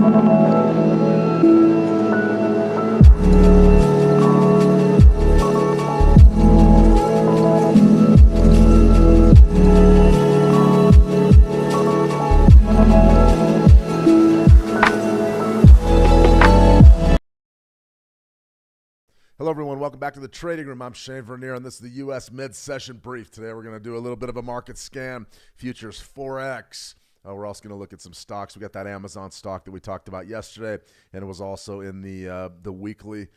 Hello, everyone. Welcome back to the Trading Room. I'm Shane Vernier, and this is the U.S. mid-session brief. Today, we're going to do a little bit of a market scan, futures, Forex. We're also going to look at some stocks. We got that Amazon stock that we talked about yesterday, and it was also in the weekly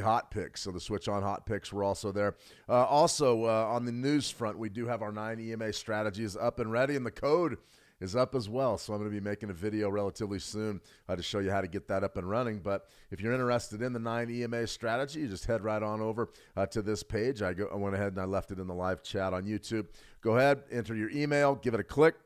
hot picks. So the switch on hot picks were also there. Also, on the news front, we do have our 9 EMA strategies up and ready, and the code is up as well. So I'm going to be making a video relatively soon to show you how to get that up and running. But if you're interested in the 9 EMA strategy, you just head right on over to this page. I went ahead and I left it in the live chat on YouTube. Go ahead, enter your email, give it a click,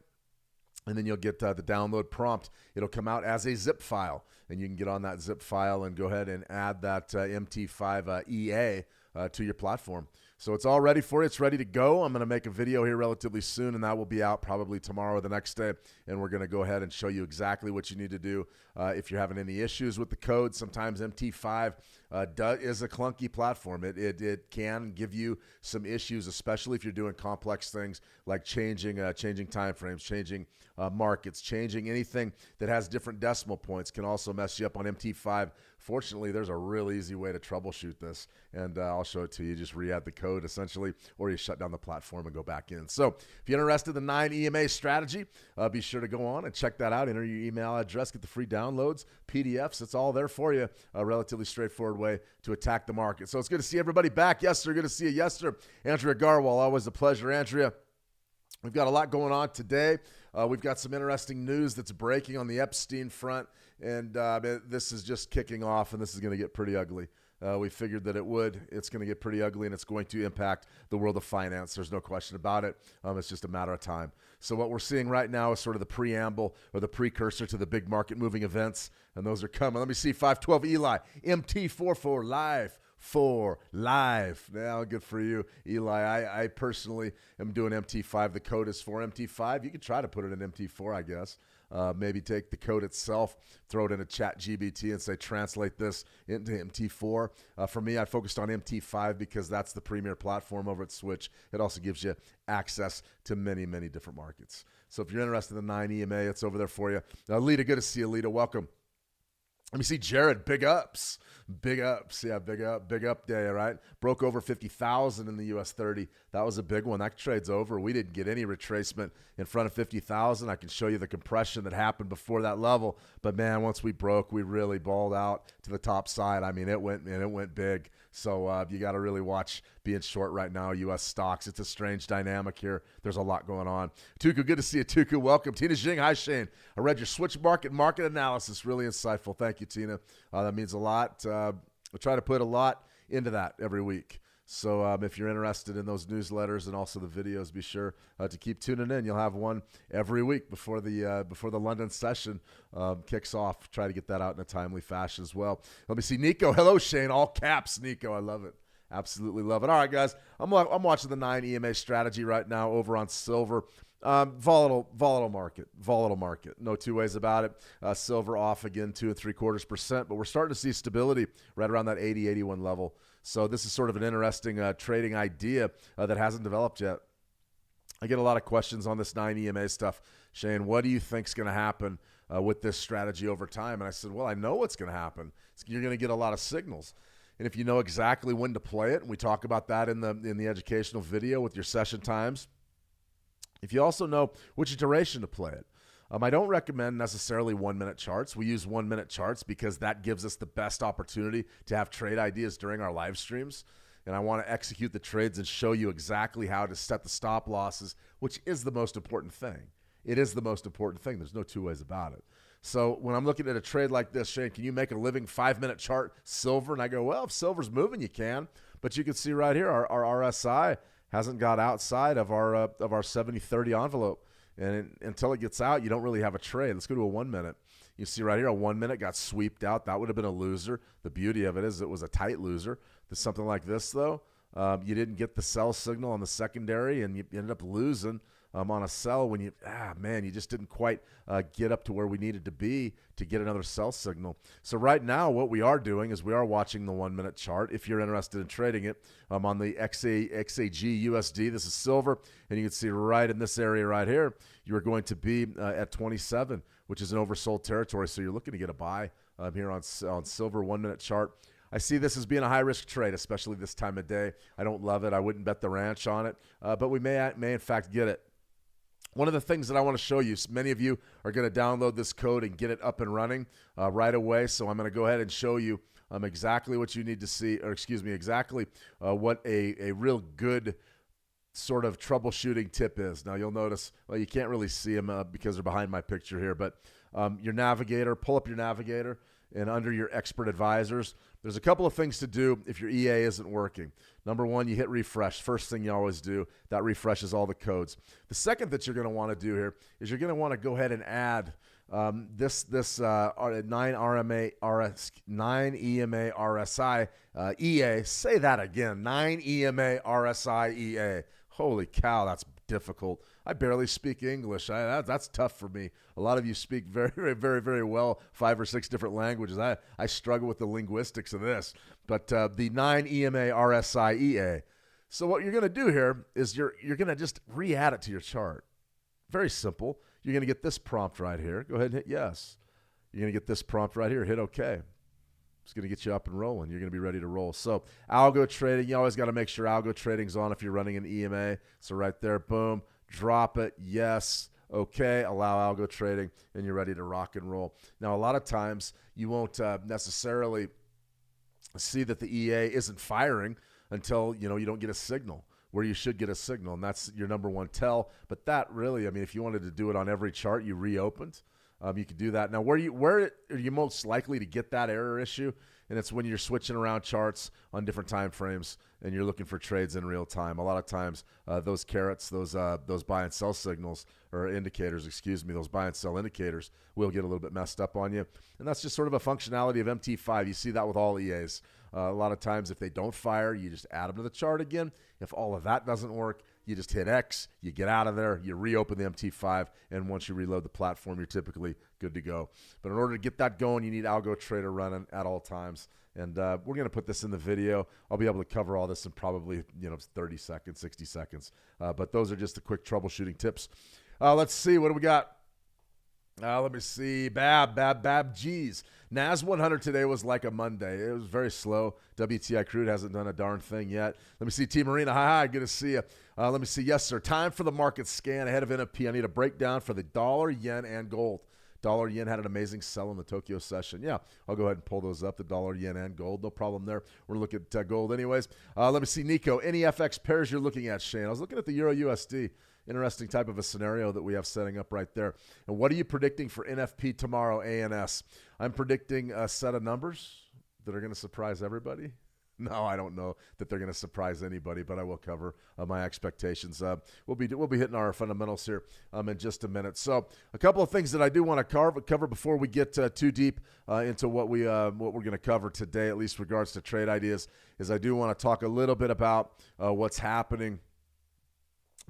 and then you'll get the download prompt. It'll come out as a zip file, and you can get on that zip file and go ahead and add that MT5 EA to your platform. So it's all ready for you. It's ready to go. I'm going to make a video here relatively soon, and that will be out probably tomorrow or the next day. And we're going to go ahead and show you exactly what you need to do if you're having any issues with the code. Sometimes MT5 is a clunky platform. It can give you some issues, especially if you're doing complex things like changing time frames, changing markets, changing anything that has different decimal points can also mess you up on MT5. Fortunately, there's a real easy way to troubleshoot this, and I'll show it to you. Just re-add the code, essentially, or you shut down the platform and go back in. So if you're interested in the 9 EMA strategy, be sure to go on and check that out. Enter your email address, get the free downloads, PDFs. It's all there for you. A relatively straightforward way to attack the market. So it's good to see everybody back. Yes, sir. Good to see you. Yes, sir. Andrea Garwal, always a pleasure. Andrea, we've got a lot going on today. We've got some interesting news that's breaking on the Epstein front, and this is just kicking off, and this is going to get pretty ugly. We figured that it would. It's going to get pretty ugly, and it's going to impact the world of finance. There's no question about it. It's just a matter of time. So what we're seeing right now is sort of the preamble or the precursor to the big market moving events, and those are coming. Let me see, 512 Eli, MT44 live. Now, good for you, Eli. I personally am doing MT5. The code is for MT5. You can try to put it in MT4, I guess. Maybe take the code itself, throw it in a chat GBT and say, translate this into MT4. For me, I focused on MT5 because that's the premier platform over at Switch. It also gives you access to many, many different markets. So if you're interested in the 9 EMA, it's over there for you. Lita, good to see you, Lita. Welcome. Let me see, Jared, big ups. Yeah, big up day, all right? Broke over 50,000 in the US 30. That was a big one. That trade's over. We didn't get any retracement in front of 50,000. I can show you the compression that happened before that level. But, man, once we broke, we really balled out to the top side. I mean, it went big. So you got to really watch being short right now, U.S. stocks. It's a strange dynamic here. There's a lot going on. Tuku, good to see you, Tuku. Welcome. Tina Jing, hi, Shane. I read your switch market analysis. Really insightful. Thank you, Tina. That means a lot. We try to put a lot into that every week. So if you're interested in those newsletters and also the videos, be sure to keep tuning in. You'll have one every week before the London session kicks off. Try to get that out in a timely fashion as well. Let me see, Nico. Hello, Shane. All caps, Nico. I love it. Absolutely love it. All right, guys. I'm watching the 9 EMA strategy right now over on silver. Volatile market. No two ways about it. Silver off again 2 3/4%, but we're starting to see stability right around that 80, 81 level. So this is sort of an interesting trading idea that hasn't developed yet. I get a lot of questions on this 9 EMA stuff. Shane, what do you think is going to happen with this strategy over time? And I said, well, I know what's going to happen. You're going to get a lot of signals. And if you know exactly when to play it, and we talk about that in the educational video with your session times, if you also know which duration to play it. I don't recommend necessarily 1-minute charts. We use 1-minute charts because that gives us the best opportunity to have trade ideas during our live streams. And I want to execute the trades and show you exactly how to set the stop losses, which is the most important thing. It is the most important thing. There's no two ways about it. So when I'm looking at a trade like this, Shane, can you make a living 5-minute chart silver? And I go, well, if silver's moving, you can. But you can see right here, our RSI hasn't got outside of our 70-30 envelope. And until it gets out, you don't really have a trade. Let's go to a 1-minute. You see right here, a 1-minute got sweeped out. That would have been a loser. The beauty of it is it was a tight loser. Something like this, though, you didn't get the sell signal on the secondary, and you ended up losing on a sell when you just didn't quite get up to where we needed to be to get another sell signal. So right now what we are doing is we are watching the 1 minute chart. If you're interested in trading it, on the XAG USD, this is silver, and you can see right in this area right here, you're going to be at 27, which is an oversold territory. So you're looking to get a buy here on silver 1 minute chart. I see this as being a high-risk trade, especially this time of day. I don't love it. I wouldn't bet the ranch on it, but we may in fact get it. One of the things that I want to show you, many of you are going to download this code and get it up and running right away. So I'm going to go ahead and show you exactly what you need to see, or excuse me, exactly what a real good sort of troubleshooting tip is. Now you'll notice, well, you can't really see them because they're behind my picture here, but your navigator, pull up your navigator, and under your expert advisors, there's a couple of things to do if your EA isn't working. Number one, you hit refresh. First thing you always do. That refreshes all the codes. The second that you're going to want to do here is you're going to want to go ahead and add this 9 EMA RSI EA. Say that again. 9 EMA RSI EA. Holy cow, that's difficult. I barely speak English. That's tough for me. A lot of you speak very, very, very, very well 5 or 6 different languages. I struggle with the linguistics of this. But the 9 EMA RSI EA. So what you're going to do here is you're going to just re-add it to your chart. Very simple. You're going to get this prompt right here. Go ahead and hit yes. You're going to get this prompt right here. Hit OK. It's going to get you up and rolling. You're going to be ready to roll. So algo trading, you always got to make sure algo trading's on if you're running an EMA. So right there, boom. Drop it, yes, okay, allow algo trading, and you're ready to rock and roll. Now, a lot of times you won't necessarily see that the EA isn't firing until, you don't get a signal where you should get a signal, and that's your number one tell. But that really, if you wanted to do it on every chart you reopened, you could do that. Now, where are you most likely to get that error issue? And it's when you're switching around charts on different time frames and you're looking for trades in real time. A lot of times, those carrots, those buy and sell signals or indicators, those buy and sell indicators will get a little bit messed up on you. And that's just sort of a functionality of MT5. You see that with all EAs. A lot of times, if they don't fire, you just add them to the chart again. If all of that doesn't work, you just hit X, you get out of there, you reopen the MT5, and once you reload the platform, you're typically good to go. But in order to get that going, you need Algo Trader running at all times. And we're going to put this in the video. I'll be able to cover all this in probably 30 seconds, 60 seconds. But those are just the quick troubleshooting tips. Let's see, what do we got? Let me see. Geez. NAS 100 today was like a Monday. It was very slow. WTI crude hasn't done a darn thing yet. Let me see. T Marina, hi, good to see you. Let me see. Yes, sir. Time for the market scan ahead of NFP. I need a breakdown for the dollar, yen, and gold. Dollar, yen had an amazing sell in the Tokyo session. Yeah, I'll go ahead and pull those up, the dollar, yen, and gold. No problem there. We're looking at gold anyways. Let me see. Nico, any FX pairs you're looking at, Shane? I was looking at the Euro USD. Interesting type of a scenario that we have setting up right there. And what are you predicting for NFP tomorrow, ANS? I'm predicting a set of numbers that are going to surprise everybody. No, I don't know that they're going to surprise anybody, but I will cover my expectations. We'll be hitting our fundamentals here in just a minute. So a couple of things that I do want to cover before we get too deep into what we're going to cover today, at least regards to trade ideas, is I do want to talk a little bit about what's happening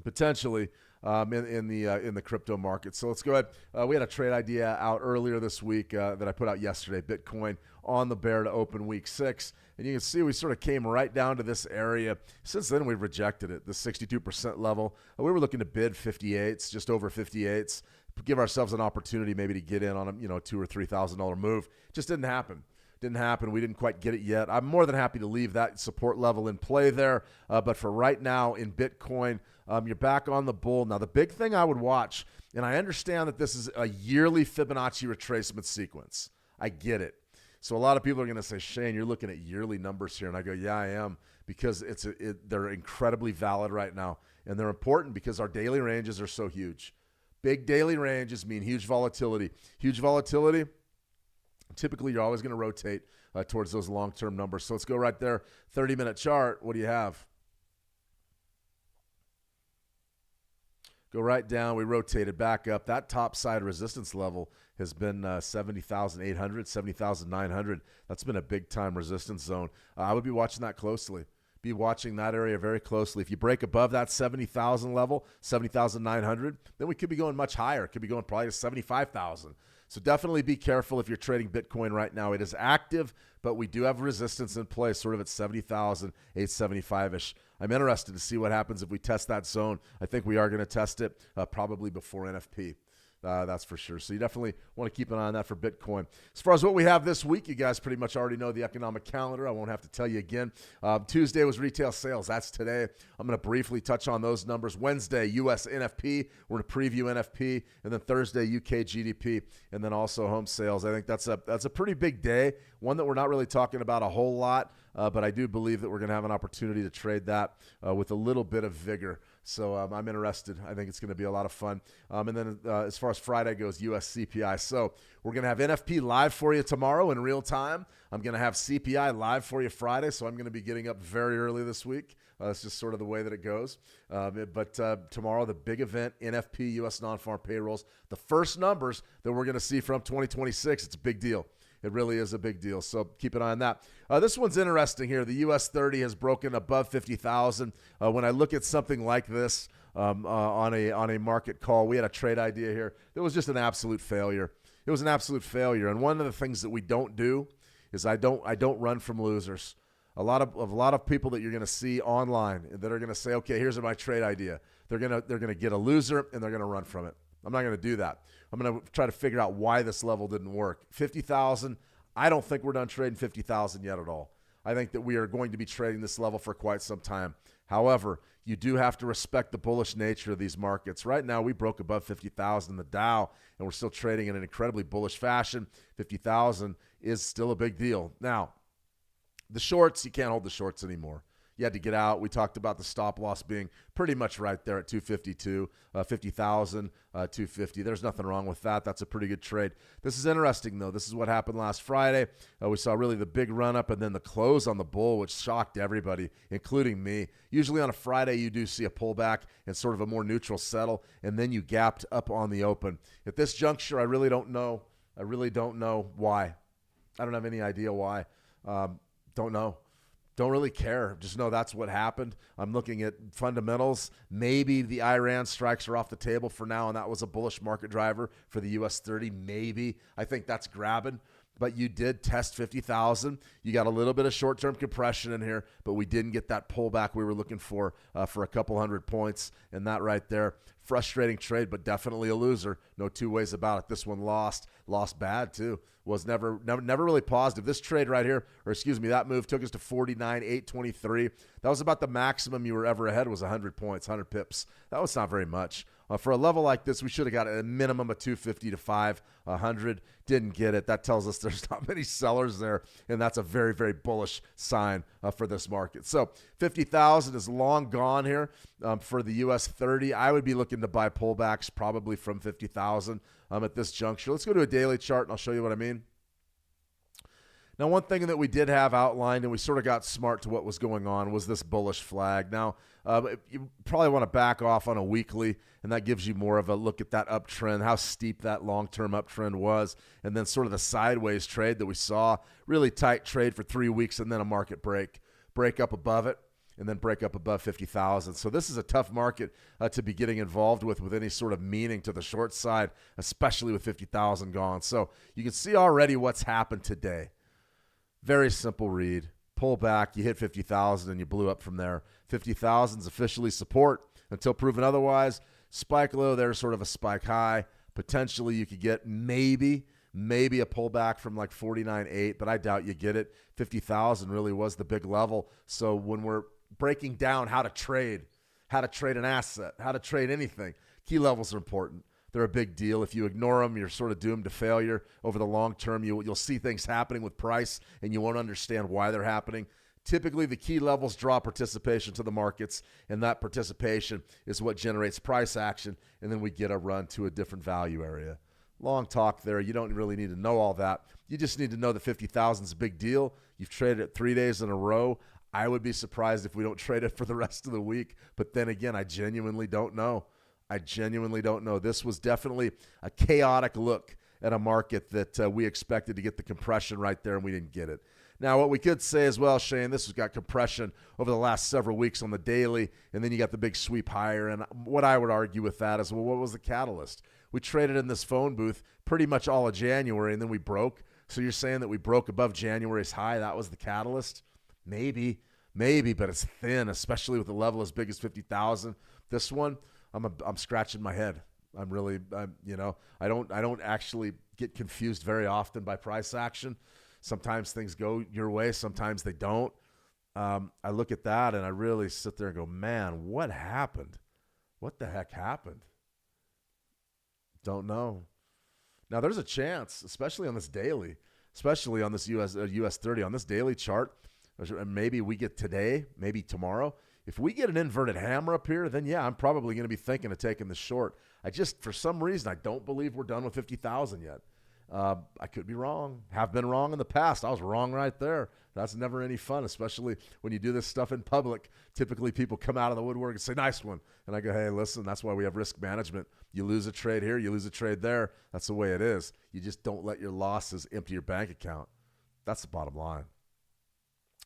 potentially in the crypto market. So let's go ahead. We had a trade idea out earlier this week that I put out yesterday. Bitcoin on the bear to open week 6. And you can see we sort of came right down to this area. Since then, we've rejected it, the 62% level. We were looking to bid 58s, just over 58s, give ourselves an opportunity maybe to get in on a $2,000 or $3,000 move. Just didn't happen. We didn't quite get it yet. I'm more than happy to leave that support level in play there. But for right now in Bitcoin, you're back on the bull. Now, the big thing I would watch, and I understand that this is a yearly Fibonacci retracement sequence. I get it. So a lot of people are going to say, Shane, you're looking at yearly numbers here. And I go, yeah, I am, because they're incredibly valid right now. And they're important because our daily ranges are so huge. Big daily ranges mean huge volatility. Huge volatility, typically you're always going to rotate towards those long-term numbers. So let's go right there. 30-minute chart. What do you have? Go right down. We rotated back up. That top side resistance level has been 70,800, 70,900. That's been a big-time resistance zone. I would be watching that closely. be watching that area very closely. If you break above that 70,000 level, 70,900, then we could be going much higher. It could be going probably to 75,000. So definitely be careful if you're trading Bitcoin right now. It is active, but we do have resistance in place, sort of at 70,875-ish. I'm interested to see what happens if we test that zone. I think we are going to test it probably before NFP. That's for sure. So you definitely want to keep an eye on that for Bitcoin. As far as what we have this week, you guys pretty much already know the economic calendar. I won't have to tell you again. Tuesday was retail sales. That's today. I'm going to briefly touch on those numbers. Wednesday, U.S. NFP. We're going to preview NFP. And then Thursday, UK GDP. And then also home sales. I think that's a pretty big day, one that we're not really talking about a whole lot. But I do believe that we're going to have an opportunity to trade that with a little bit of vigor. So I'm interested. I think it's going to be a lot of fun. And then as far as Friday goes, U.S. CPI. So we're going to have NFP live for you tomorrow in real time. I'm going to have CPI live for you Friday. So I'm going to be getting up very early this week. That's just sort of the way that it goes. But tomorrow, the big event, NFP, U.S. non-farm payrolls, the first numbers that we're going to see from 2026. It's a big deal. It really is a big deal, so keep an eye on that. This one's interesting here. The U.S. 30 has broken above 50,000. When I look at something like this on a market call, we had a trade idea here. It was just an absolute failure. It was an absolute failure, and one of the things that we don't do is I don't run from losers. A lot of people that you're going to see online that are going to say, okay, here's my trade idea. They're going to get a loser and they're going to run from it. I'm not going to do that. I'm going to try to figure out why this level didn't work. 50,000, I don't think we're done trading 50,000 yet at all. I think that we are going to be trading this level for quite some time. However, you do have to respect the bullish nature of these markets. Right now, we broke above 50,000 in the Dow, and we're still trading in an incredibly bullish fashion. 50,000 is still a big deal. Now, the shorts, you can't hold the shorts anymore. You had to get out. We talked about the stop loss being pretty much right there at 252, 50,000, 250. There's nothing wrong with that. That's a pretty good trade. This is interesting, though. This is what happened last Friday. We saw really the big run-up and then the close on the bull, which shocked everybody, including me. Usually on a Friday, you do see a pullback and sort of a more neutral settle, and then you gapped up on the open. At this juncture, I really don't know. I really don't know why. I don't have any idea why. Don't know. Don't really care. Just know that's what happened. I'm looking at fundamentals. Maybe the Iran strikes are off the table for now, and that was a bullish market driver for the U.S. 30. Maybe. I think that's grabbing. But you did test 50,000. You got a little bit of short-term compression in here, but we didn't get that pullback we were looking for a couple hundred points. And that right there, frustrating trade, but definitely a loser. No two ways about it. This one lost bad too. Was never really positive. This trade right here, or excuse me, that move took us to 49,823. That was about the maximum you were ever ahead was 100 points, 100 pips. That was not very much. For a level like this, we should have got a minimum of 250 to 500. Didn't get it. That tells us there's not many sellers there, and that's a very, very bullish sign for this market. So 50,000 is long gone here for the U.S. 30. I would be looking to buy pullbacks probably from 50,000 at this juncture. Let's go to a daily chart, and I'll show you what I mean. Now, one thing that we did have outlined, and we sort of got smart to what was going on, was this bullish flag. Now, you probably want to back off on a weekly, and that gives you more of a look at that uptrend, how steep that long-term uptrend was, and then sort of the sideways trade that we saw, really tight trade for 3 weeks, and then a market break up above it, and then break up above 50,000. So this is a tough market to be getting involved with any sort of meaning to the short side, especially with 50,000 gone. So you can see already what's happened today. Very simple read. Pull back, you hit 50,000, and you blew up from there. 50,000 is officially support until proven otherwise. Spike low, there's sort of a spike high. Potentially you could get maybe a pullback from like 49.8, but I doubt you get it. 50,000 really was the big level. So when we're breaking down how to trade an asset, how to trade anything, key levels are important. They're a big deal. If you ignore them, you're sort of doomed to failure over the long term. You'll see things happening with price, and you won't understand why they're happening. Typically, the key levels draw participation to the markets, and that participation is what generates price action, and then we get a run to a different value area. Long talk there. You don't really need to know all that. You just need to know that 50,000 is a big deal. You've traded it 3 days in a row. I would be surprised if we don't trade it for the rest of the week, but then again, I genuinely don't know. This was definitely a chaotic look at a market that we expected to get the compression right there, and we didn't get it. Now, what we could say as well, Shane, this has got compression over the last several weeks on the daily, and then you got the big sweep higher. And what I would argue with that is, well, what was the catalyst? We traded in this phone booth pretty much all of January, and then we broke. So you're saying that we broke above January's high? That was the catalyst? Maybe, but it's thin, especially with a level as big as 50,000. This one, I'm scratching my head. I don't actually get confused very often by price action. Sometimes things go your way, sometimes they don't. I look at that and I really sit there and go, man, what happened? What the heck happened? Don't know. Now, there's a chance, especially on this daily, especially on this US 30, on this daily chart, maybe we get today, maybe tomorrow. If we get an inverted hammer up here, then yeah, I'm probably going to be thinking of taking the short. For some reason, I don't believe we're done with 50,000 yet. I could be wrong. Have been wrong in the past. I was wrong right there. That's never any fun, especially when you do this stuff in public. Typically, people come out of the woodwork and say, nice one. And I go, hey, listen, that's why we have risk management. You lose a trade here, you lose a trade there. That's the way it is. You just don't let your losses empty your bank account. That's the bottom line.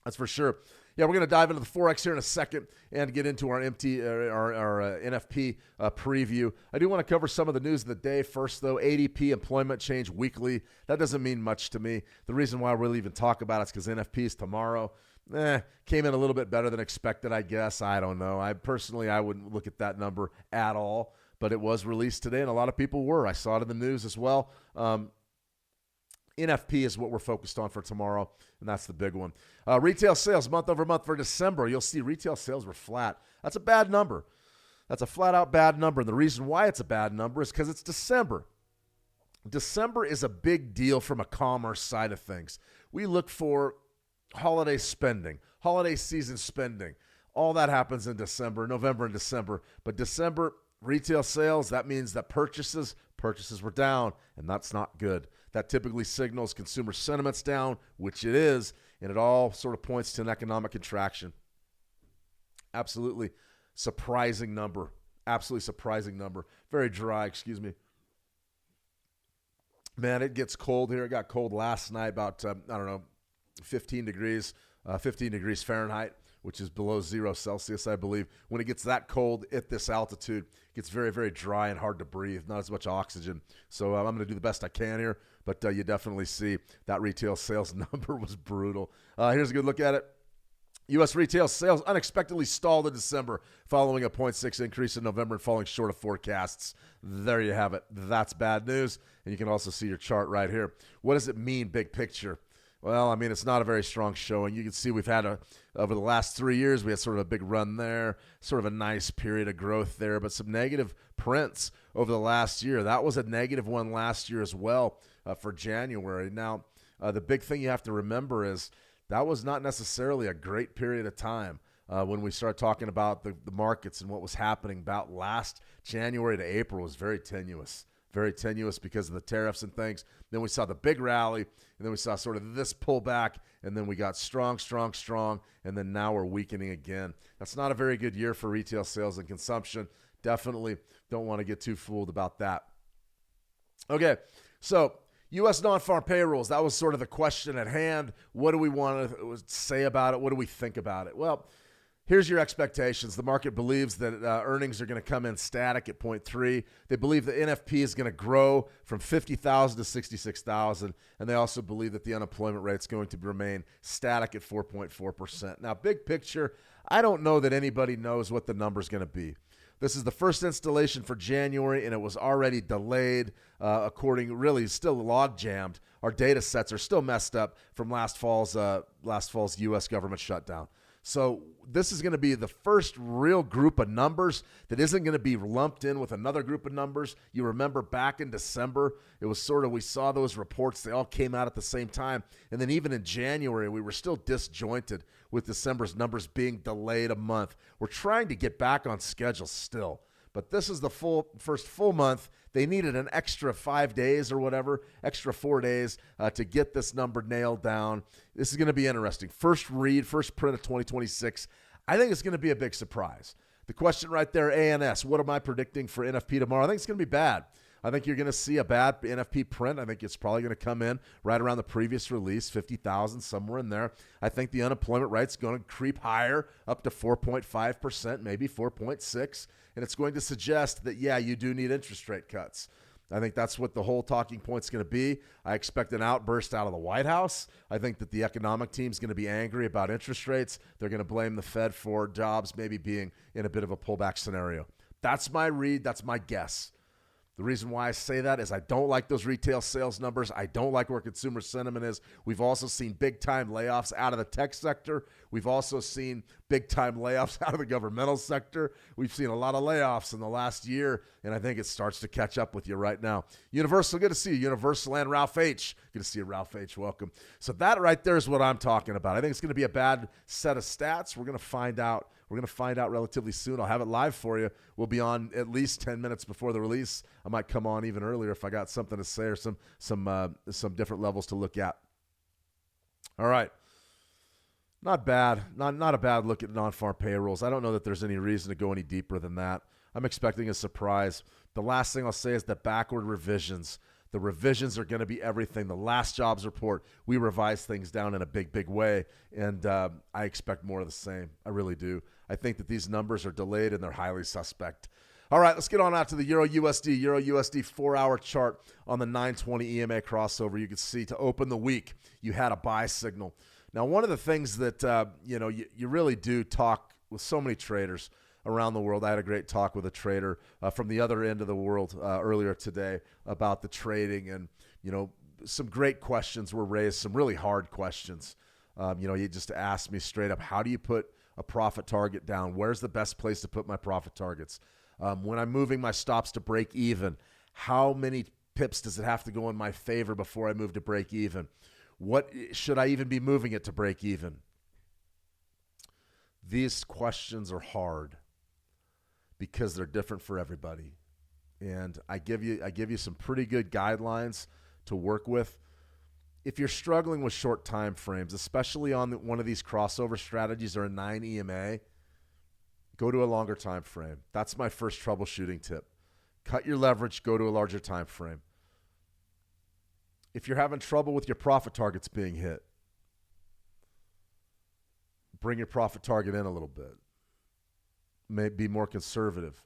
That's for sure. Yeah, we're going to dive into the Forex here in a second and get into our NFP preview. I do want to cover some of the news of the day first, though. ADP employment change weekly. That doesn't mean much to me. The reason why we'll even talk about it is because NFP is tomorrow. Came in a little bit better than expected, I guess. I don't know. I wouldn't look at that number at all, but it was released today, and a lot of people were. I saw it in the news as well. NFP is what we're focused on for tomorrow, and that's the big one. Retail sales month over month for December. You'll see retail sales were flat. That's a bad number. That's a flat-out bad number, and the reason why it's a bad number is because it's December. December is a big deal from a commerce side of things. We look for holiday spending, holiday season spending. All that happens in December, November and December. But December retail sales, that means that purchases were down, and that's not good. That typically signals consumer sentiment's down, which it is, and it all sort of points to an economic contraction. Absolutely surprising number. Absolutely surprising number. Very dry, excuse me. Man, it gets cold here. It got cold last night, about, 15 degrees Fahrenheit, which is below 0 Celsius, I believe. When it gets that cold at this altitude, it gets very, very dry and hard to breathe, not as much oxygen. So I'm going to do the best I can here, but you definitely see that retail sales number was brutal. Here's a good look at it. U.S. retail sales unexpectedly stalled in December following a 0.6 increase in November and falling short of forecasts. There you have it. That's bad news, and you can also see your chart right here. What does it mean, big picture? Well, I mean, it's not a very strong showing. You can see we've had over the last 3 years, we had sort of a big run there, sort of a nice period of growth there, but some negative prints over the last year. That was a negative one last year as well for January. Now, the big thing you have to remember is that was not necessarily a great period of time when we start talking about the markets and what was happening. About last January to April was very tenuous because of the tariffs and things. Then we saw the big rally, and then we saw sort of this pullback, and then we got strong, and then now we're weakening again. That's not a very good year for retail sales and consumption. Definitely don't want to get too fooled about that. Okay, so U.S. non-farm payrolls, that was sort of the question at hand. What do we want to say about it? What do we think about it? Well, here's your expectations. The market believes that earnings are going to come in static at 0.3. They believe the NFP is going to grow from 50,000 to 66,000, and they also believe that the unemployment rate is going to remain static at 4.4%. Now, big picture, I don't know that anybody knows what the number is going to be. This is the first installation for January, and it was already delayed, really still log jammed. Our data sets are still messed up from last fall's U.S. government shutdown. So this is going to be the first real group of numbers that isn't going to be lumped in with another group of numbers. You remember back in December, it was sort of, we saw those reports. They all came out at the same time. And then even in January, we were still disjointed with December's numbers being delayed a month. We're trying to get back on schedule still. But this is the first full month. They needed an extra 5 days or whatever, extra 4 days to get this number nailed down. This is going to be interesting. First print of 2026. I think it's going to be a big surprise. The question right there, ANS, what am I predicting for NFP tomorrow? I think it's going to be bad. I think you're going to see a bad NFP print. I think it's probably going to come in right around the previous release, 50,000, somewhere in there. I think the unemployment rate's going to creep higher, up to 4.5%, maybe 4.6%, and it's going to suggest that, yeah, you do need interest rate cuts. I think that's what the whole talking point's going to be. I expect an outburst out of the White House. I think that the economic team's going to be angry about interest rates. They're going to blame the Fed for jobs maybe being in a bit of a pullback scenario. That's my read. That's my guess. The reason why I say that is I don't like those retail sales numbers. I don't like where consumer sentiment is. We've also seen big-time layoffs out of the tech sector. We've also seen big-time layoffs out of the governmental sector. We've seen a lot of layoffs in the last year, and I think it starts to catch up with you right now. Universal, good to see you. Universal and Ralph H. Good to see you, Ralph H. Welcome. So that right there is what I'm talking about. I think it's going to be a bad set of stats. We're going to find out. We're going to find out relatively soon. I'll have it live for you. We'll be on at least 10 minutes before the release. I might come on even earlier if I got something to say or some different levels to look at. All right. Not bad. Not a bad look at non-farm payrolls. I don't know that there's any reason to go any deeper than that. I'm expecting a surprise. The last thing I'll say is that backward revisions. The revisions are going to be everything. The last jobs report, we revised things down in a big, big way, and I expect more of the same. I really do. I think that these numbers are delayed and they're highly suspect. All right, let's get on out to the Euro USD. Euro USD 4-hour chart on the 920 EMA crossover. You can see to open the week, you had a buy signal. Now, one of the things that you really do talk with so many traders around the world. I had a great talk with a trader from the other end of the world earlier today about the trading, and some great questions were raised, some really hard questions. He just asked me straight up, how do you put a profit target down? Where's the best place to put my profit targets? When I'm moving my stops to break even, how many pips does it have to go in my favor before I move to break even? What should I even be moving it to break even? These questions are hard because they're different for everybody. And I give you some pretty good guidelines to work with. If you're struggling with short time frames, especially on one of these crossover strategies or a 9 EMA, go to a longer time frame. That's my first troubleshooting tip. Cut your leverage, go to a larger time frame. If you're having trouble with your profit targets being hit, bring your profit target in a little bit. Maybe be more conservative.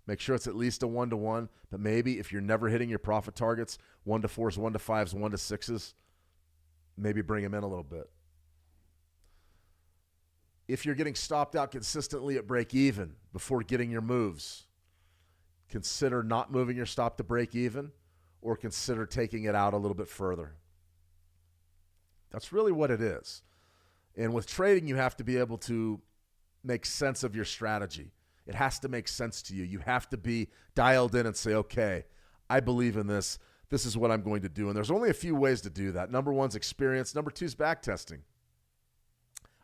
Make sure it's at least a 1-to-1, but maybe if you're never hitting your profit targets, 1-to-4s, 1-to-5s, 1-to-6s, maybe bring them in a little bit. If you're getting stopped out consistently at break even before getting your moves, consider not moving your stop to break even, or consider taking it out a little bit further. That's really what it is. And with trading, you have to be able to make sense of your strategy. It has to make sense to you. You have to be dialed in and say, okay, I believe in this. This is what I'm going to do. And there's only a few ways to do that. Number one's experience. Number two is backtesting.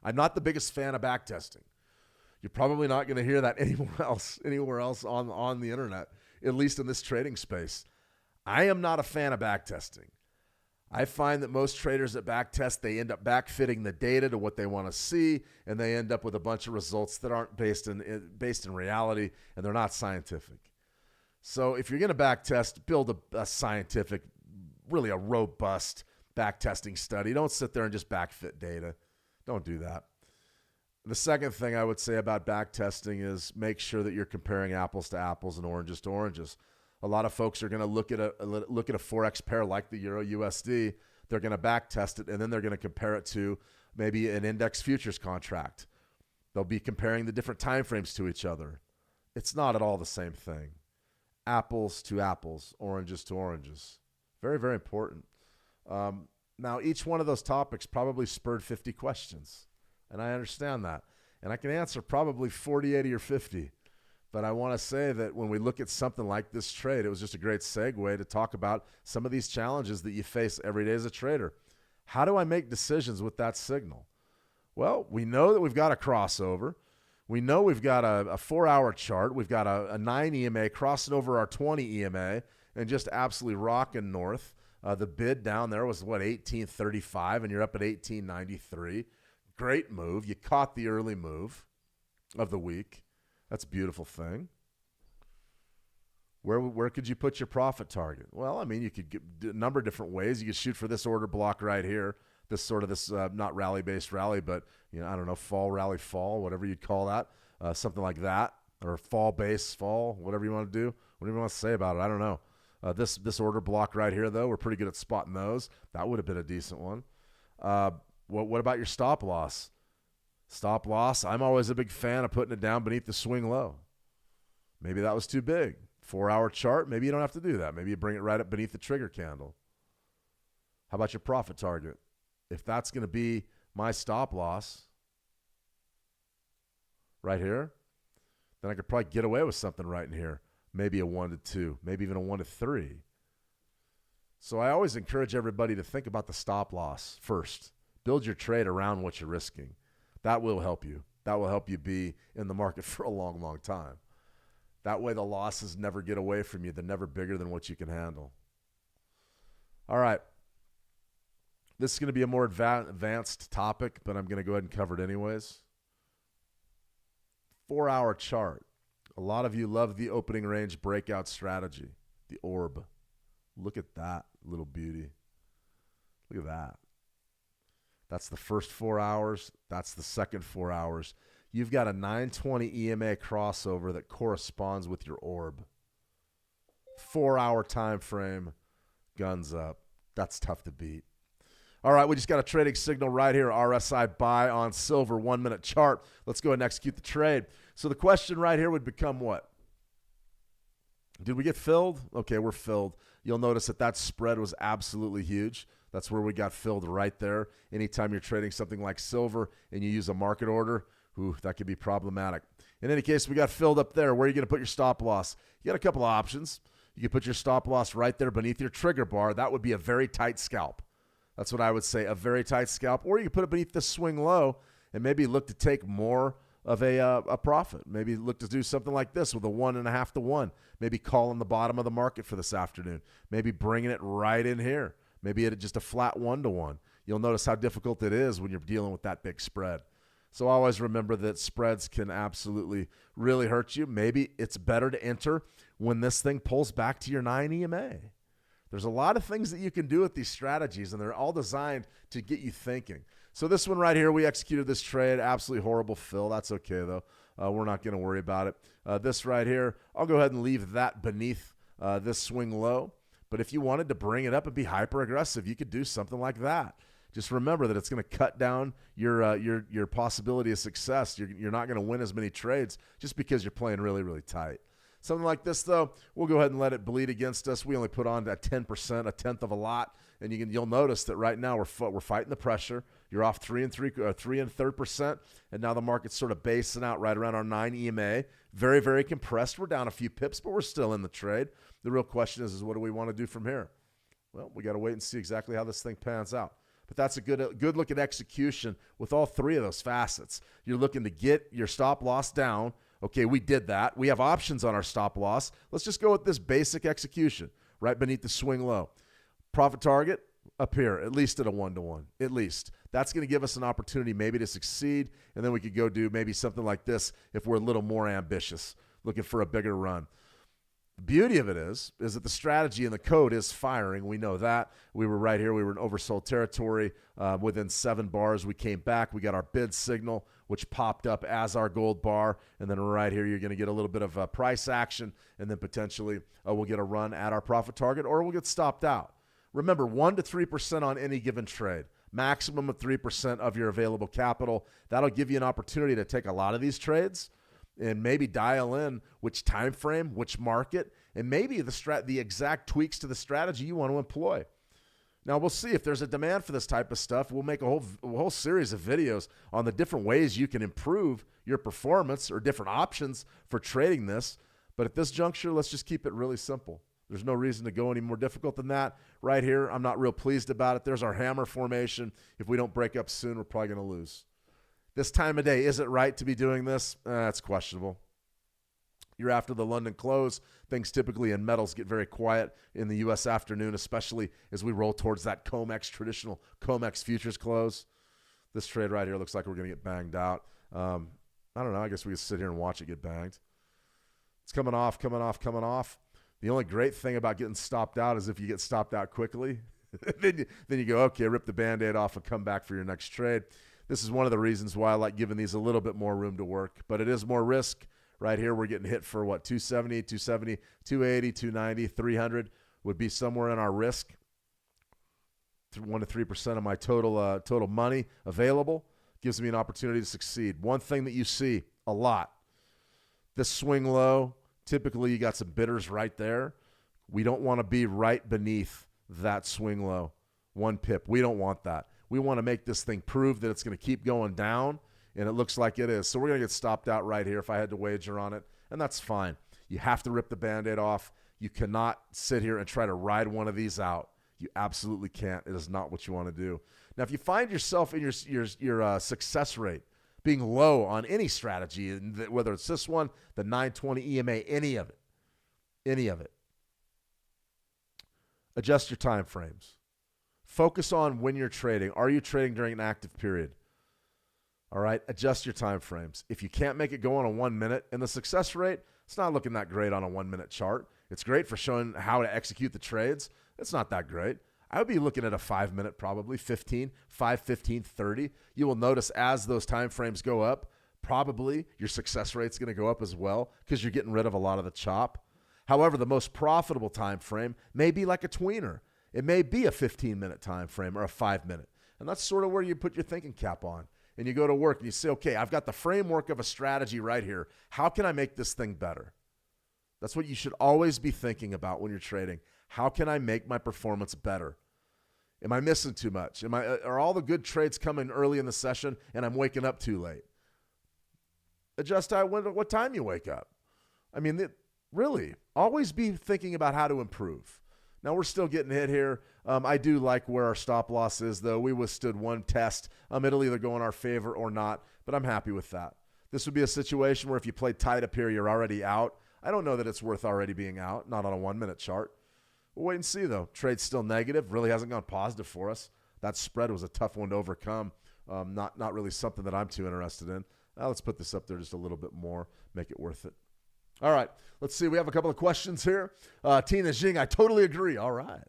I'm not the biggest fan of backtesting. You're probably not going to hear that anywhere else on the internet, at least in this trading space. I am not a fan of backtesting. I find that most traders that backtest, they end up backfitting the data to what they want to see, and they end up with a bunch of results that aren't based in reality, and they're not scientific. So if you're going to backtest, build a scientific, really a robust backtesting study. Don't sit there and just backfit data. Don't do that. The second thing I would say about backtesting is make sure that you're comparing apples to apples and oranges to oranges. A lot of folks are going to look at a Forex pair like the Euro USD. They're going to backtest it, and then they're going to compare it to maybe an index futures contract. They'll be comparing the different time frames to each other. It's not at all the same thing. Apples to apples, oranges to oranges. Very, very important. Now, each one of those topics probably spurred 50 questions, and I understand that. And I can answer probably 40, 80, or 50. But I want to say that when we look at something like this trade, it was just a great segue to talk about some of these challenges that you face every day as a trader. How do I make decisions with that signal? Well, we know that we've got a crossover. We know we've got a 4-hour chart. We've got a 9 EMA crossing over our 20 EMA and just absolutely rocking north. The bid down there was, 1835, and you're up at 1893. Great move. You caught the early move of the week. That's a beautiful thing. Where could you put your profit target? Well, I mean, you could get a number of different ways. You could shoot for this order block right here, this not rally-based rally, but, I don't know, fall, rally, fall, whatever you'd call that, something like that, or fall-base, fall, whatever you want to do, whatever you want to say about it. I don't know. This order block right here, though, we're pretty good at spotting those. That would have been a decent one. What about your stop loss? Stop loss, I'm always a big fan of putting it down beneath the swing low. Maybe that was too big. 4-hour chart, maybe you don't have to do that. Maybe you bring it right up beneath the trigger candle. How about your profit target? If that's going to be my stop loss right here, then I could probably get away with something right in here. Maybe a 1 to 2, maybe even a 1 to 3. So I always encourage everybody to think about the stop loss first. Build your trade around what you're risking. That will help you. That will help you be in the market for a long, long time. That way the losses never get away from you. They're never bigger than what you can handle. All right. This is going to be a more advanced topic, but I'm going to go ahead and cover it anyways. 4-hour chart. A lot of you love the opening range breakout strategy, the orb. Look at that little beauty. Look at that. That's the first 4 hours. That's the second 4 hours. You've got a 920 EMA crossover that corresponds with your orb. 4-hour time frame, guns up. That's tough to beat. All right, we just got a trading signal right here, RSI buy on silver, 1-minute chart. Let's go ahead and execute the trade. So the question right here would become what? Did we get filled? Okay, we're filled. You'll notice that spread was absolutely huge. That's where we got filled right there. Anytime you're trading something like silver and you use a market order, that could be problematic. In any case, we got filled up there. Where are you going to put your stop loss? You got a couple of options. You can put your stop loss right there beneath your trigger bar. That would be a very tight scalp. That's what I would say, a very tight scalp. Or you can put it beneath the swing low and maybe look to take more of a profit. Maybe look to do something like this with a 1.5 to 1. Maybe calling the bottom of the market for this afternoon. Maybe bringing it right in here. Maybe at just a flat 1 to 1. You'll notice how difficult it is when you're dealing with that big spread. So always remember that spreads can absolutely really hurt you. Maybe it's better to enter when this thing pulls back to your 9 EMA. There's a lot of things that you can do with these strategies, and they're all designed to get you thinking. So this one right here, we executed this trade. Absolutely horrible fill. That's okay, though. We're not going to worry about it. This right here, I'll go ahead and leave that beneath this swing low. But if you wanted to bring it up and be hyper aggressive, you could do something like that. Just remember that it's going to cut down your possibility of success. You're not going to win as many trades just because you're playing really, really tight. Something like this, though, we'll go ahead and let it bleed against us. We only put on that 10%, a tenth of a lot, and you'll notice that right now we're fighting the pressure. You're off 3 1/3%, and now the market's sort of basing out right around our 9 EMA. Very, very compressed. We're down a few pips, but we're still in the trade. The real question is what do we want to do from here? Well, we got to wait and see exactly how this thing pans out. But that's a good look at execution with all three of those facets. You're looking to get your stop loss down. Okay, we did that. We have options on our stop loss. Let's just go with this basic execution right beneath the swing low. Profit target up here, at least at a 1 to 1, at least. That's going to give us an opportunity maybe to succeed, and then we could go do maybe something like this if we're a little more ambitious, looking for a bigger run. The beauty of it is that the strategy and the code is firing. We know that. We were right here. We were in oversold territory. Within 7 bars, we came back. We got our bid signal, which popped up as our gold bar. And then right here, you're going to get a little bit of price action, and then potentially we'll get a run at our profit target, or we'll get stopped out. Remember, 1 to 3% on any given trade. Maximum of 3% of your available capital. That'll give you an opportunity to take a lot of these trades and maybe dial in which time frame, which market, and maybe the exact tweaks to the strategy you want to employ. Now, we'll see if there's a demand for this type of stuff. We'll make a whole series of videos on the different ways you can improve your performance or different options for trading this. But at this juncture, let's just keep it really simple. There's no reason to go any more difficult than that. Right here, I'm not real pleased about it. There's our hammer formation. If we don't break up soon, we're probably going to lose. This time of day, is it right to be doing this? It's questionable. You're after the London close. Things typically in metals get very quiet in the U.S. afternoon, especially as we roll towards that COMEX, traditional COMEX futures close. This trade right here looks like we're going to get banged out. I don't know. I guess we can sit here and watch it get banged. It's coming off, coming off, coming off. The only great thing about getting stopped out is if you get stopped out quickly, then you go, okay, rip the Band-Aid off and come back for your next trade. This is one of the reasons why I like giving these a little bit more room to work, but it is more risk. Right here, we're getting hit for what, 270, 280, 290, 300 would be somewhere in our risk. 1 to 3% of my total money available gives me an opportunity to succeed. One thing that you see a lot, this swing low, typically you got some bidders right there. We don't want to be right beneath that swing low, 1 pip. We don't want that. We want to make this thing prove that it's going to keep going down, and it looks like it is. So we're going to get stopped out right here if I had to wager on it, and that's fine. You have to rip the Band-Aid off. You cannot sit here and try to ride one of these out. You absolutely can't. It is not what you want to do. Now, if you find yourself in your success rate being low on any strategy, whether it's this one, the 920 EMA, any of it, adjust your time frames. Focus on when you're trading. Are you trading during an active period? All right, adjust your time frames. If you can't make it go on a 1 minute, and the success rate, it's not looking that great on a 1 minute chart. It's great for showing how to execute the trades. It's not that great. I would be looking at a 5 minute, probably 15, 5, 15, 30. You will notice as those time frames go up, probably your success rate's going to go up as well because you're getting rid of a lot of the chop. However, the most profitable time frame may be like a tweener. It may be a 15-minute time frame or a 5 minute. And that's sort of where you put your thinking cap on. And you go to work and you say, okay, I've got the framework of a strategy right here. How can I make this thing better? That's what you should always be thinking about when you're trading. How can I make my performance better? Am I missing too much? Are all the good trades coming early in the session and I'm waking up too late? Adjust what time you wake up. I mean, really, always be thinking about how to improve. Now, we're still getting hit here. I do like where our stop loss is, though. We withstood one test. It'll either go in our favor or not, but I'm happy with that. This would be a situation where if you play tight up here, you're already out. I don't know that it's worth already being out, not on a 1 minute chart. We'll wait and see, though. Trade's still negative. Really hasn't gone positive for us. That spread was a tough one to overcome. Not really something that I'm too interested in. Let's put this up there just a little bit more, make it worth it. All right, let's see. We have a couple of questions here. Tina Jing, I totally agree. All right.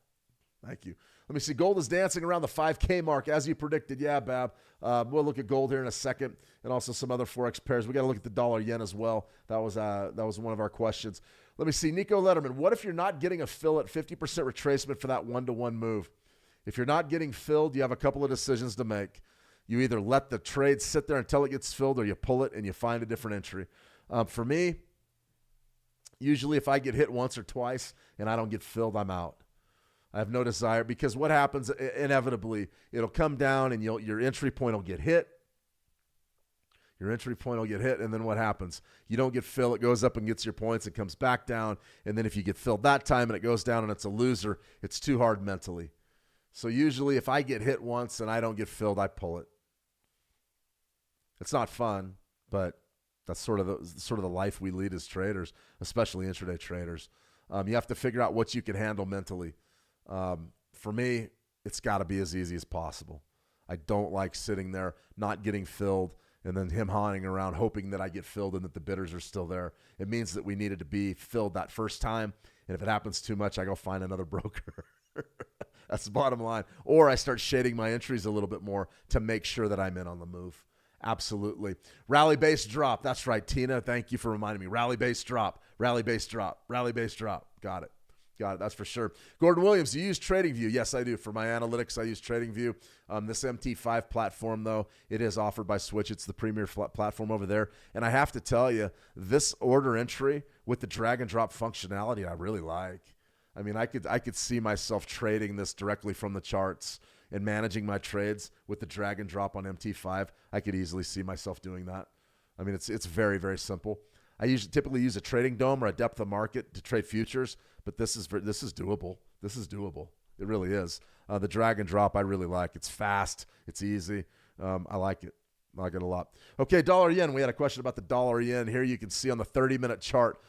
Thank you. Let me see. Gold is dancing around the 5K mark, as you predicted. Yeah, Bab. We'll look at gold here in a second, and also some other Forex pairs. We got to look at the dollar yen as well. That was one of our questions. Let me see. Nico Letterman, what if you're not getting a fill at 50% retracement for that one-to-one move? If you're not getting filled, you have a couple of decisions to make. You either let the trade sit there until it gets filled, or you pull it and you find a different entry. For me, usually if I get hit once or twice and I don't get filled, I'm out. I have no desire, because what happens inevitably, it'll come down and your entry point will get hit. Your entry point will get hit, and then what happens? You don't get filled. It goes up and gets your points. It comes back down, and then if you get filled that time and it goes down and it's a loser, it's too hard mentally. So usually if I get hit once and I don't get filled, I pull it. It's not fun, but that's sort of the life we lead as traders, especially intraday traders. You have to figure out what you can handle mentally. For me, it's got to be as easy as possible. I don't like sitting there, not getting filled, and then him-hawing around hoping that I get filled and that the bidders are still there. It means that we needed to be filled that first time, and if it happens too much, I go find another broker. That's the bottom line. Or I start shading my entries a little bit more to make sure that I'm in on the move. Absolutely. Rally-based drop. That's right, Tina. Thank you for reminding me. Rally-based drop. Rally-based drop. Rally-based drop. Got it. That's for sure. Gordon Williams, do you use TradingView? Yes, I do. For my analytics, I use TradingView. This MT5 platform, though, it is offered by Switch. It's the premier platform over there. And I have to tell you, this order entry with the drag and drop functionality, I really like. I mean, I could see myself trading this directly from the charts and managing my trades with the drag and drop on MT5. I could easily see myself doing that. I mean, it's very, very simple. I typically use a trading dome or a depth of market to trade futures, but this is doable. This is doable. It really is. The drag and drop I really like. It's fast. It's easy. I like it. I like it a lot. Okay, dollar yen. We had a question about the dollar yen. Here you can see on the 30-minute chart.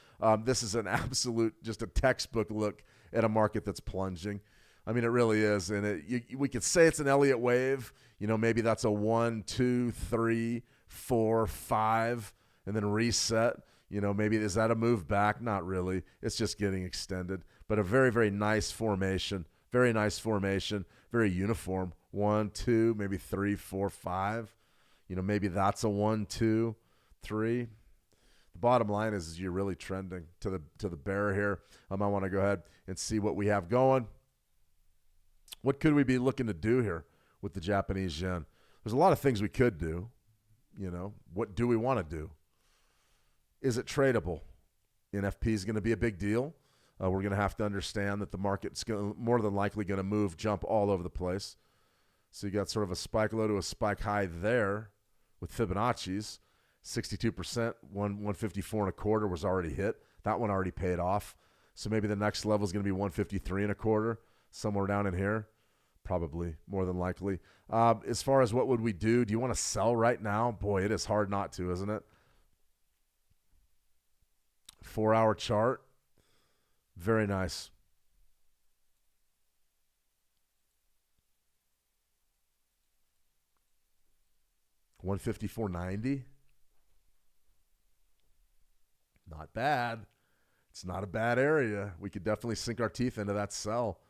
This is an absolute, just a textbook look at a market that's plunging. I mean, it really is. And we could say it's an Elliott wave. You know, maybe that's a 1, 2, 3, 4, 5, and then reset. Maybe is that a move back? Not really. It's just getting extended. But a very, very nice formation. Very nice formation. Very uniform. 1, 2, maybe 3, 4, 5. Maybe that's a 1, 2, 3. The bottom line is you're really trending to the bear here. I want to go ahead and see what we have going. What could we be looking to do here with the Japanese yen? There's a lot of things we could do. What do we want to do? Is it tradable? NFP is going to be a big deal. We're going to have to understand that the market's more than likely going to jump all over the place. So you got sort of a spike low to a spike high there with Fibonacci's. 62%, 154 and a quarter was already hit. That one already paid off. So maybe the next level is going to be 153 and a quarter, somewhere down in here. Probably, more than likely. As far as what would we do you want to sell right now? Boy, it is hard not to, isn't it? 4-hour chart. Very nice. $154.90. Not bad. It's not a bad area. We could definitely sink our teeth into that sell.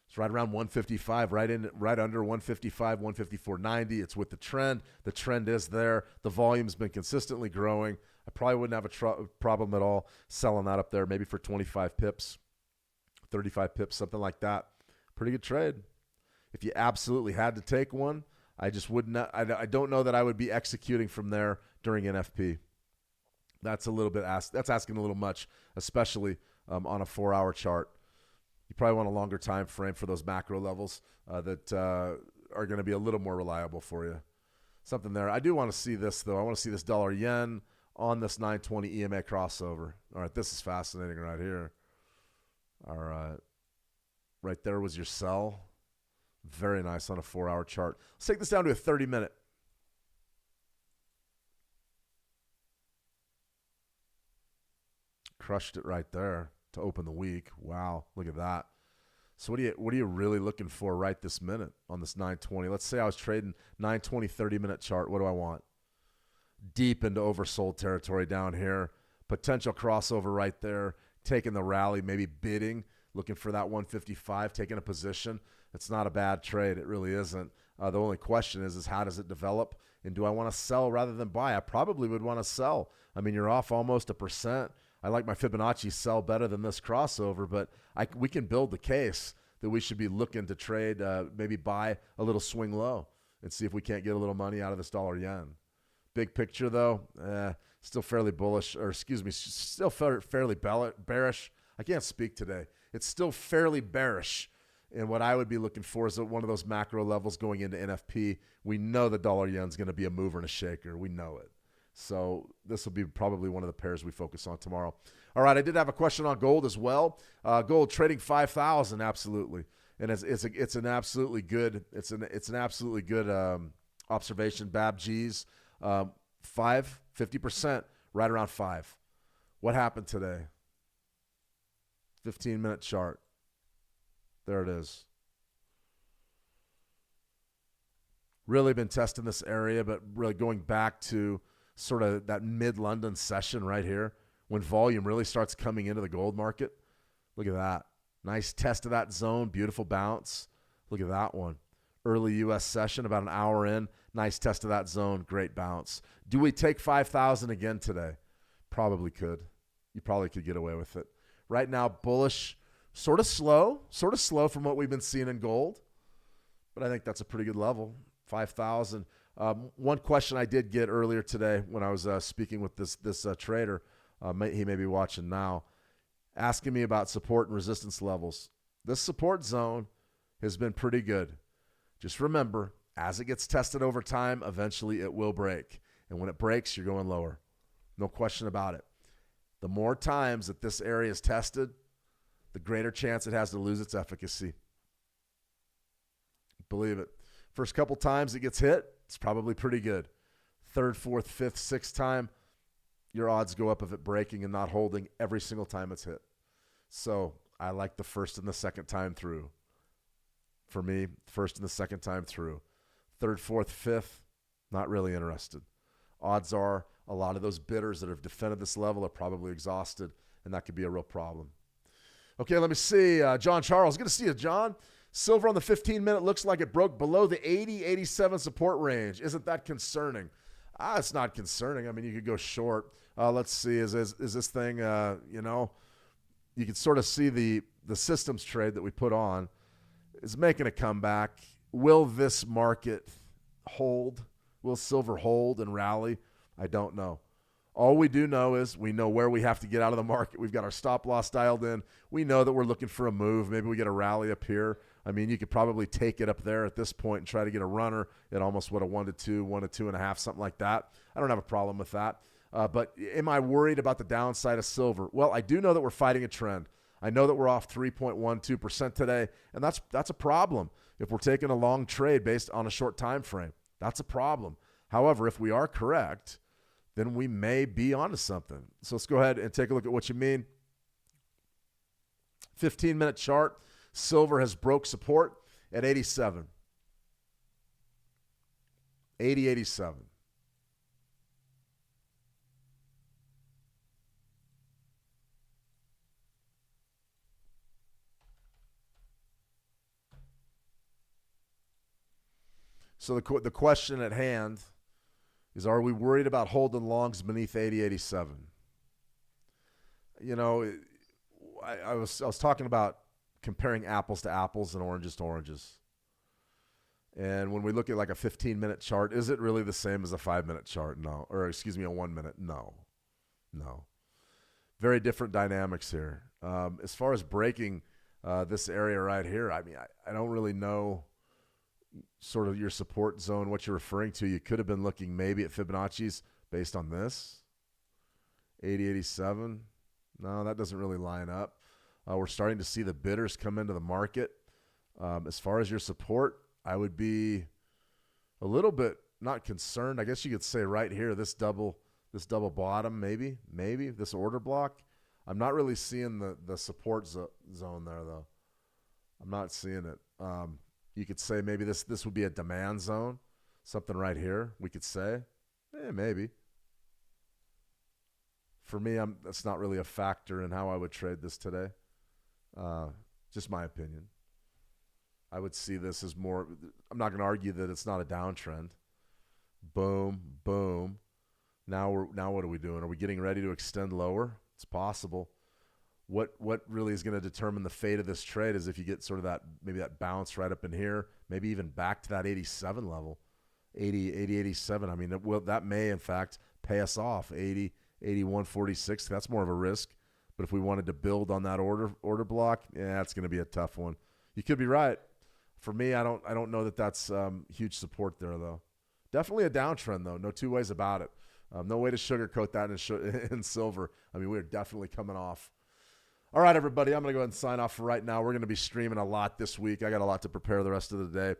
It's right around 155, right under 155, 154.90. It's with the trend. The trend is there. The volume's been consistently growing. I probably wouldn't have a problem at all selling that up there, maybe for 25 pips, 35 pips, something like that. Pretty good trade. If you absolutely had to take one, I just would not. I don't know that I would be executing from there during NFP. That's that's asking a little much, especially on a 4-hour chart. You probably want a longer time frame for those macro levels that are going to be a little more reliable for you. Something there. I do want to see this, though. I want to see this dollar yen on this 920 EMA crossover. All right, this is fascinating right here. All right. Right there was your sell. Very nice on a 4-hour chart. Let's take this down to a 30-minute. Crushed it right there to open the week. Wow, look at that. So what are you really looking for right this minute on this 920? Let's say I was trading 920 30-minute chart. What do I want? Deep into oversold territory down here. Potential crossover right there. Taking the rally, maybe bidding, looking for that 155, taking a position. It's not a bad trade. It really isn't. The only question is how does it develop? And do I want to sell rather than buy? I probably would want to sell. I mean, you're off almost 1%. I like my Fibonacci sell better than this crossover, but we can build the case that we should be looking to trade, maybe buy a little swing low and see if we can't get a little money out of this dollar yen. Big picture, though, still fairly bullish, or excuse me, still fairly bearish. I can't speak today. It's still fairly bearish. And what I would be looking for is at one of those macro levels going into NFP. We know the dollar yen's going to be a mover and a shaker. We know it. So this will be probably one of the pairs we focus on tomorrow. All right, I did have a question on gold as well. Gold trading 5,000, absolutely, and it's an absolutely good observation. BABG's 50%, right around 5. What happened today? 15-minute chart. There it is. Really been testing this area, but really going back to sort of that mid-London session right here when volume really starts coming into the gold market. Look at that. Nice test of that zone. Beautiful bounce. Look at that one. Early U.S. session, about an hour in. Nice test of that zone. Great bounce. Do we take 5,000 again today? Probably could. You probably could get away with it. Right now, bullish, sort of slow from what we've been seeing in gold. But I think that's a pretty good level, 5,000. One question I did get earlier today when I was speaking with this trader, he may be watching now, asking me about support and resistance levels. This support zone has been pretty good. Just remember, as it gets tested over time, eventually it will break. And when it breaks, you're going lower. No question about it. The more times that this area is tested, the greater chance it has to lose its efficacy. Believe it. First couple times it gets hit, it's probably pretty good. Third, fourth, fifth, sixth time, your odds go up of it breaking and not holding every single time it's hit. So I like the first and the second time through. For me, first and the second time through. Third, fourth, fifth, not really interested. Odds are a lot of those bidders that have defended this level are probably exhausted, and that could be a real problem. Okay, let me see. John Charles, good to see you, John. Silver on the 15-minute looks like it broke below the 80-87 support range. Isn't that concerning? It's not concerning. I mean, you could go short. Let's see. Is this thing, you know, you can sort of see the systems trade that we put on is making a comeback. Will this market hold? Will silver hold and rally? I don't know. All we do know is we know where we have to get out of the market. We've got our stop loss dialed in. We know that we're looking for a move. Maybe we get a rally up here. I mean, you could probably take it up there at this point and try to get a runner at almost what a 1 to 2, 1 to 2.5, something like that. I don't have a problem with that. But am I worried about the downside of silver? Well, I do know that we're fighting a trend. I know that we're off 3.12% today, and that's a problem. If we're taking a long trade based on a short time frame, that's a problem. However, if we are correct, then we may be onto something. So let's go ahead and take a look at what you mean. 15-minute chart. Silver has broke support at 87. 80.87. So the question at hand is, are we worried about holding longs beneath 80.87? You know, I was talking about comparing apples to apples and oranges to oranges. And when we look at like a 15-minute chart, is it really the same as a 5-minute chart? No. Or excuse me, a 1 minute? No. No. Very different dynamics here. As far as breaking this area right here, I mean, I don't really know sort of your support zone, what you're referring to. You could have been looking maybe at Fibonacci's based on this. 80.87. No, that doesn't really line up. We're starting to see the bidders come into the market. As far as your support, I would be a little bit not concerned. I guess you could say right here, this double bottom, maybe this order block. I'm not really seeing the support zone there, though. I'm not seeing it. You could say maybe this would be a demand zone, something right here. We could say, maybe. For me, that's not really a factor in how I would trade this today. Just my opinion. I would see this as more. I'm not going to argue that it's not a downtrend. Boom, boom. Now what are we doing? Are we getting ready to extend lower? It's possible. What really is going to determine the fate of this trade is if you get sort of that bounce right up in here, maybe even back to that 87 level, 87. I mean, that may in fact pay us off 81.46. That's more of a risk. But if we wanted to build on that order block, it's going to be a tough one. You could be right. For me, I don't know that that's huge support there though. Definitely a downtrend though. No two ways about it. No way to sugarcoat that in silver. I mean, we're definitely coming off. All right, everybody, I'm going to go ahead and sign off for right now. We're going to be streaming a lot this week. I got a lot to prepare the rest of the day.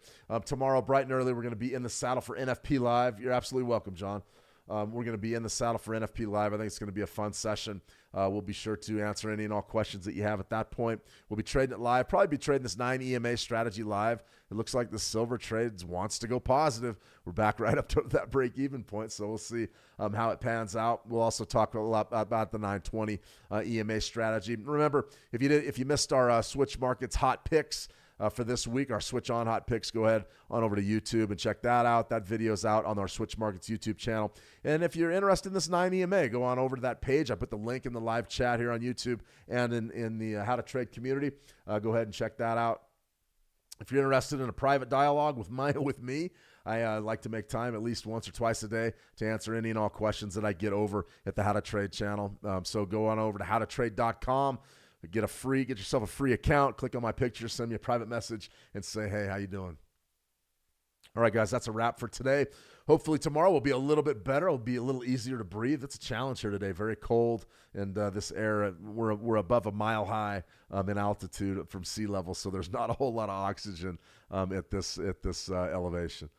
Tomorrow, bright and early, we're going to be in the saddle for NFP Live. You're absolutely welcome, John. We're going to be in the saddle for NFP Live. I think it's going to be a fun session. We'll be sure to answer any and all questions that you have at that point. We'll be trading it live. Probably be trading this 9 EMA strategy live. It looks like the silver trades wants to go positive. We're back right up to that break-even point, so we'll see how it pans out. We'll also talk a lot about the 920 EMA strategy. Remember, if you missed our Switch Markets hot picks for this week, our Switch On hot picks, go ahead on over to YouTube and check that out. That video's out on our Switch Markets YouTube channel. And if you're interested in this 9 EMA, go on over to that page. I put the link in the live chat here on YouTube and in the How to Trade community. Go ahead and check that out. If you're interested in a private dialogue with me, I like to make time at least once or twice a day to answer any and all questions that I get over at the How to Trade channel. So go on over to howtotrade.com. Get yourself a free account. Click on my picture, send me a private message, and say, hey, how you doing? All right, guys, that's a wrap for today. Hopefully tomorrow will be a little bit better. It'll be a little easier to breathe. It's a challenge here today. Very cold, and this air, we're above a mile high in altitude from sea level, so there's not a whole lot of oxygen at this elevation.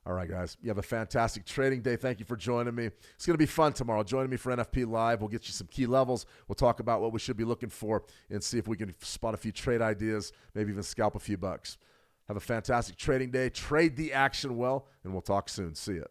All right, guys, you have a fantastic trading day. Thank you for joining me. It's going to be fun tomorrow. Join me for NFP Live. We'll get you some key levels. We'll talk about what we should be looking for and see if we can spot a few trade ideas, maybe even scalp a few bucks. Have a fantastic trading day. Trade the action well, and we'll talk soon. See ya.